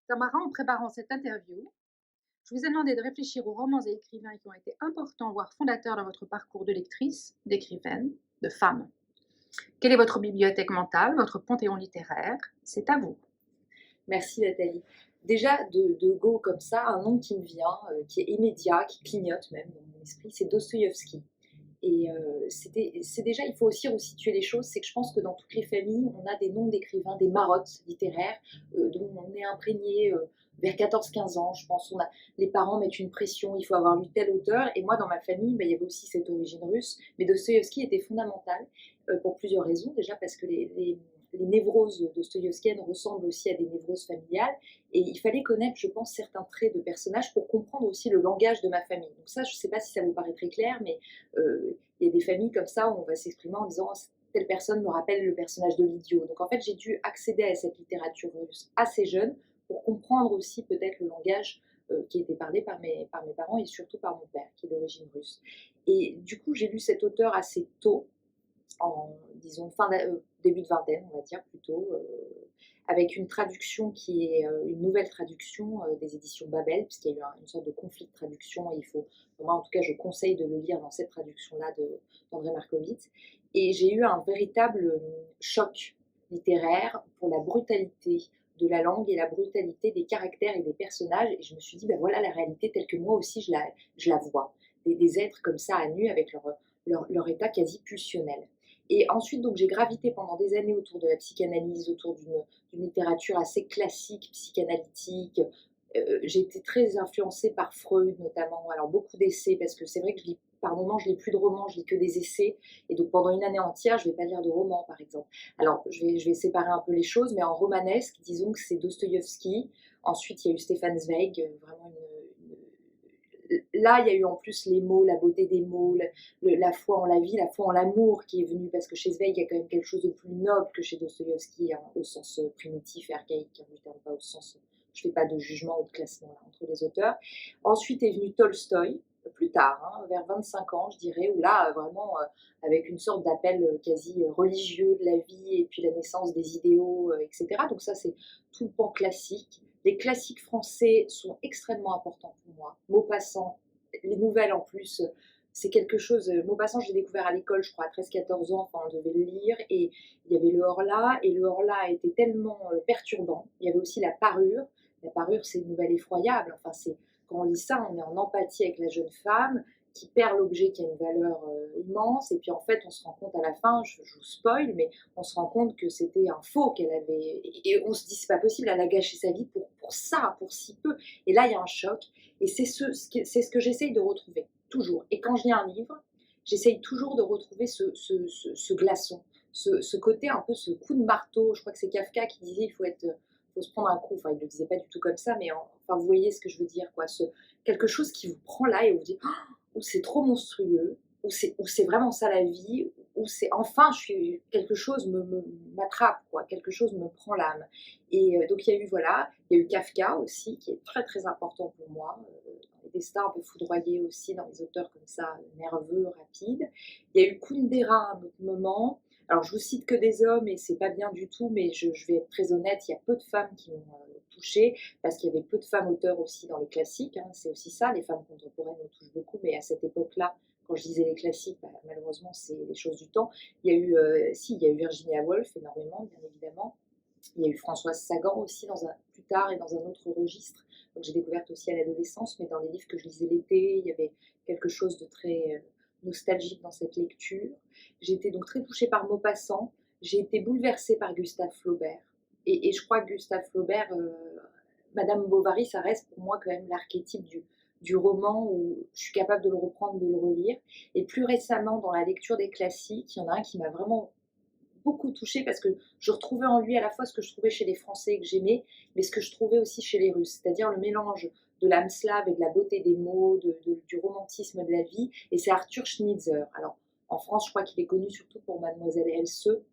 Tamara, en préparant cette interview, je vous ai demandé de réfléchir aux romans et écrivains qui ont été importants, voire fondateurs dans votre parcours de lectrice, d'écrivaine, de femme. Quelle est votre bibliothèque mentale, votre panthéon littéraire? C'est à vous. Merci Nathalie. Déjà, de go comme ça, un nom qui me vient, qui est immédiat, qui clignote même dans mon esprit, c'est Dostoïevski. Et c'est déjà, il faut aussi resituer les choses, c'est que je pense que dans toutes les familles, on a des noms d'écrivains, des marottes littéraires dont on est imprégné vers 14-15 ans. Je pense les parents mettent une pression, il faut avoir lu tel auteur. Et moi, dans ma famille, il y avait aussi cette origine russe. Mais Dostoïevski était fondamental pour plusieurs raisons. Déjà parce que les névroses dostoïevskiennes ressemblent aussi à des névroses familiales. Et il fallait connaître, je pense, certains traits de personnages pour comprendre aussi le langage de ma famille. Donc ça, je ne sais pas si ça vous paraît très clair, mais il y a des familles comme ça où on va s'exprimer en disant telle personne me rappelle le personnage de l'idiot. Donc en fait, j'ai dû accéder à cette littérature russe assez jeune pour comprendre aussi peut-être le langage qui était parlé par mes parents et surtout par mon père, qui est d'origine russe. Et du coup, j'ai lu cet auteur assez tôt, en disons début de vingtaine, on va dire plutôt, avec une traduction qui est une nouvelle traduction des éditions Babel, puisqu'il y a eu une sorte de conflit de traduction. Et il faut, moi en tout cas, je conseille de le lire dans cette traduction-là d'André Markovitz. Et j'ai eu un véritable choc littéraire pour la brutalité de la langue et la brutalité des caractères et des personnages. Et je me suis dit, ben voilà la réalité telle que moi aussi je la vois. Des êtres comme ça à nu avec leur état quasi pulsionnel. Et ensuite, donc, j'ai gravité pendant des années autour de la psychanalyse, autour d'une littérature assez classique, psychanalytique. J'ai été très influencée par Freud, notamment. Alors, beaucoup d'essais, parce que c'est vrai que par moments, je lis plus de romans, je lis que des essais. Et donc, pendant une année entière, je ne vais pas lire de romans, par exemple. Alors, je vais séparer un peu les choses, mais en romanesque, disons que c'est Dostoïevski. Ensuite, il y a eu Stefan Zweig, vraiment là, il y a eu en plus les mots, la beauté des mots, la foi en la vie, la foi en l'amour qui est venue, parce que chez Zweig, il y a quand même quelque chose de plus noble que chez Dostoïevski, hein, au sens primitif et archaïque, hein, du terme, pas au sens, je ne fais pas de jugement ou de classement là, entre les auteurs. Ensuite est venu Tolstoï, plus tard, hein, vers 25 ans, je dirais, où là, vraiment, avec une sorte d'appel quasi religieux de la vie, et puis la naissance des idéaux, etc. Donc ça, c'est tout le pan classique. Les classiques français sont extrêmement importants pour moi. Maupassant, les nouvelles en plus, c'est quelque chose. Maupassant, je l'ai découvert à l'école, je crois, à 13-14 ans, enfin, on devait le lire. Et il y avait le Horla, et le Horla était tellement perturbant. Il y avait aussi la parure. La parure, c'est une nouvelle effroyable. Enfin, quand on lit ça, on est en empathie avec la jeune femme qui perd l'objet qui a une valeur immense. Et puis en fait, on se rend compte à la fin, je vous spoil, mais on se rend compte que c'était un faux qu'elle avait. Et on se dit, c'est pas possible, elle a gâché sa vie pour ça, pour si peu. Et là, il y a un choc. Et c'est ce que j'essaye de retrouver, toujours. Et quand je lis un livre, j'essaye toujours de retrouver ce glaçon, ce côté un peu, ce coup de marteau. Je crois que c'est Kafka qui disait, faut se prendre un coup. Enfin, il ne le disait pas du tout comme ça, mais enfin, vous voyez ce que je veux dire, quoi. Quelque chose qui vous prend là et vous dit, ou c'est trop monstrueux, ou c'est vraiment ça la vie, ou c'est enfin quelque chose m'attrape, quoi, quelque chose me prend l'âme. Et donc il y a eu voilà, il y a eu Kafka aussi qui est très très important pour moi, dans les destins un peu foudroyés aussi, dans les auteurs comme ça, nerveux, rapides. Il y a eu Kundera à un autre moment. Alors je vous cite que des hommes et c'est pas bien du tout, mais je vais être très honnête, il y a peu de femmes qui m'ont touchée parce qu'il y avait peu de femmes auteurs aussi dans les classiques, hein, c'est aussi ça, les femmes contemporaines me touchent beaucoup, mais à cette époque-là, quand je disais les classiques, bah, malheureusement c'est les choses du temps. Il y a eu, il y a eu Virginia Woolf énormément, bien évidemment. Il y a eu Françoise Sagan aussi plus tard et dans un autre registre. Donc j'ai découvert aussi à l'adolescence, mais dans les livres que je lisais l'été, il y avait quelque chose de très nostalgique dans cette lecture. J'ai été donc très touchée par Maupassant. J'ai été bouleversée par Gustave Flaubert. Et je crois que Gustave Flaubert, Madame Bovary, ça reste pour moi quand même l'archétype du roman où je suis capable de le reprendre, de le relire. Et plus récemment, dans la lecture des classiques, il y en a un qui m'a vraiment beaucoup touchée parce que je retrouvais en lui à la fois ce que je trouvais chez les Français que j'aimais, mais ce que je trouvais aussi chez les Russes, c'est-à-dire le mélange de l'âme slave et de la beauté des mots, du romantisme de la vie, et c'est Arthur Schnitzler. Alors, en France, je crois qu'il est connu surtout pour Mademoiselle Elseux,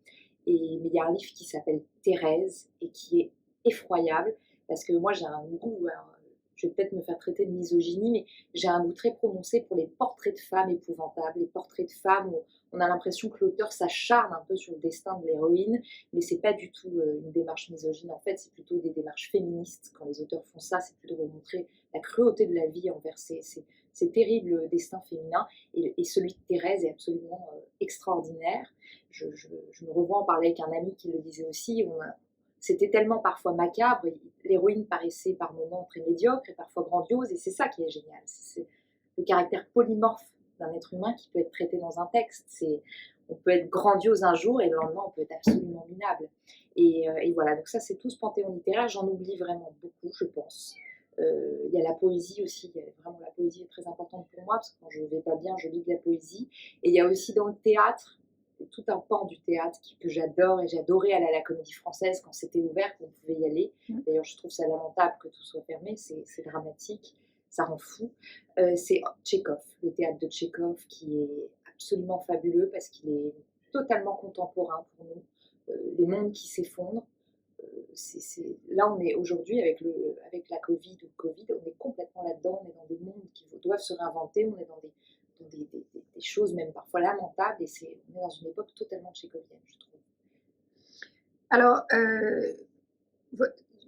mais il y a un livre qui s'appelle Thérèse et qui est effroyable, parce que moi j'ai un goût, hein, je vais peut-être me faire traiter de misogynie, mais j'ai un goût très prononcé pour les portraits de femmes épouvantables, les portraits de femmes où on a l'impression que l'auteur s'acharne un peu sur le destin de l'héroïne, mais c'est pas du tout une démarche misogyne. En fait, c'est plutôt des démarches féministes. Quand les auteurs font ça, c'est plutôt de montrer la cruauté de la vie envers ces terribles destins féminins. Et celui de Thérèse est absolument extraordinaire. Je me revois en parler avec un ami qui le disait aussi. C'était tellement parfois macabre, l'héroïne paraissait par moments très médiocre et parfois grandiose, et c'est ça qui est génial. C'est le caractère polymorphe d'un être humain qui peut être traité dans un texte. On peut être grandiose un jour et le lendemain on peut être absolument minable. Et voilà, donc ça c'est tout ce panthéon littéraire, j'en oublie vraiment beaucoup, je pense. Il y a la poésie aussi, vraiment la poésie est très importante pour moi, parce que quand je ne vais pas bien, je lis de la poésie. Et il y a aussi dans le théâtre, tout un pan du théâtre que j'adore, et j'adorais aller à la Comédie Française quand c'était ouvert, qu'on pouvait y aller. D'ailleurs, je trouve ça lamentable que tout soit fermé, c'est dramatique, ça rend fou. C'est Tchekhov, le théâtre de Tchekhov, qui est absolument fabuleux parce qu'il est totalement contemporain pour nous. Les mondes qui s'effondrent. Là, on est aujourd'hui, avec la Covid ou le Covid, on est complètement là-dedans, on est dans des mondes qui doivent se réinventer, on est dans des choses même parfois lamentables, et on est dans une époque totalement tchécovienne, je trouve. Alors,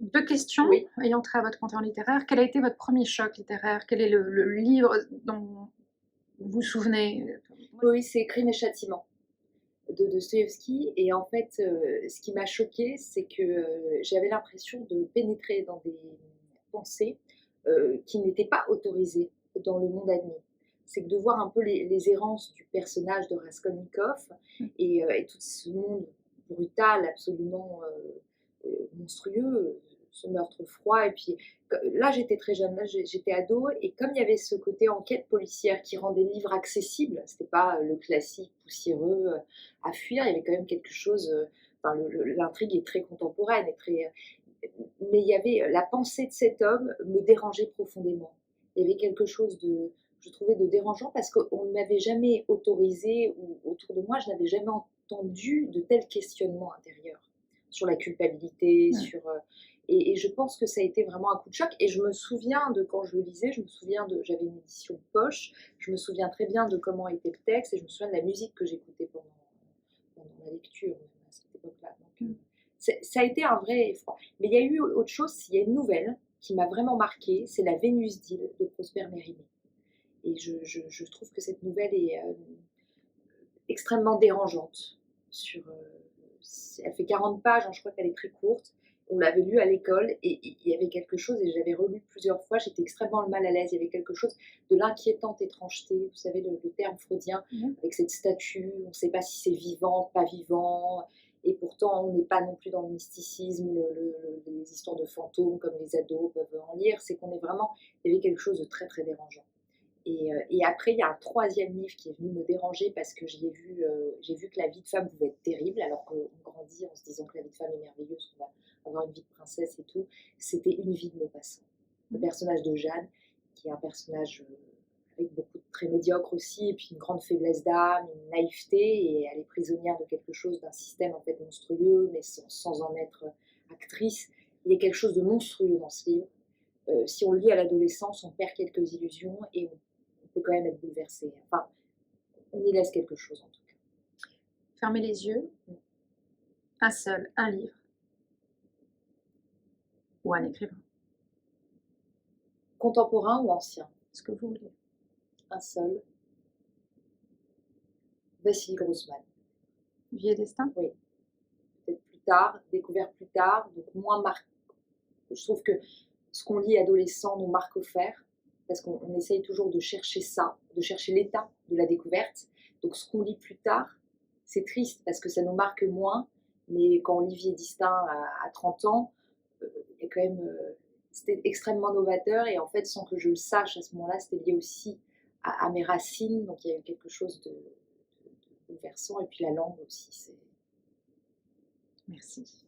deux questions Oui. ayant trait à votre panthéon littéraire. Quel a été votre premier choc littéraire? Quel est le livre dont vous vous souvenez? Oui, c'est Crime et Châtiment de Dostoïevski. Et en fait, ce qui m'a choquée, c'est que j'avais l'impression de pénétrer dans des pensées qui n'étaient pas autorisées dans le monde admis. C'est que de voir un peu les errances du personnage de Raskolnikov et tout ce monde brutal, absolument monstrueux, ce meurtre froid. Et puis là, j'étais très jeune, là j'étais ado, et comme il y avait ce côté enquête policière qui rendait le livre accessible, c'était pas le classique poussiéreux à fuir, il y avait quand même quelque chose. Enfin, l'intrigue est très contemporaine, mais il y avait la pensée de cet homme me dérangeait profondément. Il y avait quelque chose je trouvais de dérangeant, parce qu'on ne m'avait jamais autorisé, ou autour de moi, je n'avais jamais entendu de tels questionnements intérieurs sur la culpabilité, et je pense que ça a été vraiment un coup de choc. Et je me souviens de quand je le lisais, j'avais une édition poche, je me souviens très bien de comment était le texte, et je me souviens de la musique que j'écoutais pendant la lecture à cette époque-là. Donc, ça a été un vrai effroi. Mais il y a eu autre chose, il y a une nouvelle qui m'a vraiment marquée, c'est La Vénus d'Île de Prosper Mérimée. Et je trouve que cette nouvelle est extrêmement dérangeante. Elle fait 40 pages, hein, je crois qu'elle est très courte. On l'avait lue à l'école, et il y avait quelque chose, et j'avais relu plusieurs fois, j'étais extrêmement mal à l'aise. Il y avait quelque chose de l'inquiétante étrangeté, vous savez, le terme freudien, avec cette statue, on ne sait pas si c'est vivant, pas vivant, et pourtant on n'est pas non plus dans le mysticisme, les histoires de fantômes comme les ados peuvent en lire. C'est qu'on est vraiment, il y avait quelque chose de très très dérangeant. Et après, il y a un troisième livre qui est venu me déranger, parce que j'ai vu que la vie de femme pouvait être terrible, alors qu'on grandit en se disant que la vie de femme est merveilleuse, qu'on va avoir une vie de princesse et tout. C'était Une vie de Maupassant. Le personnage de Jeanne, qui est un personnage avec beaucoup de très médiocre aussi, et puis une grande faiblesse d'âme, une naïveté, et elle est prisonnière de quelque chose, d'un système en fait monstrueux, mais sans en être actrice. Il y a quelque chose de monstrueux dans ce livre. Si on le lit à l'adolescence, on perd quelques illusions, et on peut quand même être bouleversé. Enfin, on y laisse quelque chose en tout cas. Fermez les yeux. Un livre. Ou un écrivain. Contemporain ou ancien? Ce que vous voulez. Un seul. Vassili Grossman. Vie et destin? Oui. Peut-être plus tard, découvert plus tard, donc moins marqué. Je trouve que ce qu'on lit adolescent nous marque au fer, parce qu'on essaye toujours de chercher ça, de chercher l'état de la découverte. Donc ce qu'on lit plus tard, c'est triste parce que ça nous marque moins, mais quand Olivier Distin a 30 ans, il y a quand même, c'était extrêmement novateur, et en fait, sans que je le sache à ce moment-là, c'était lié aussi à mes racines, donc il y a eu quelque chose de bouleversant, et puis la langue aussi. Merci.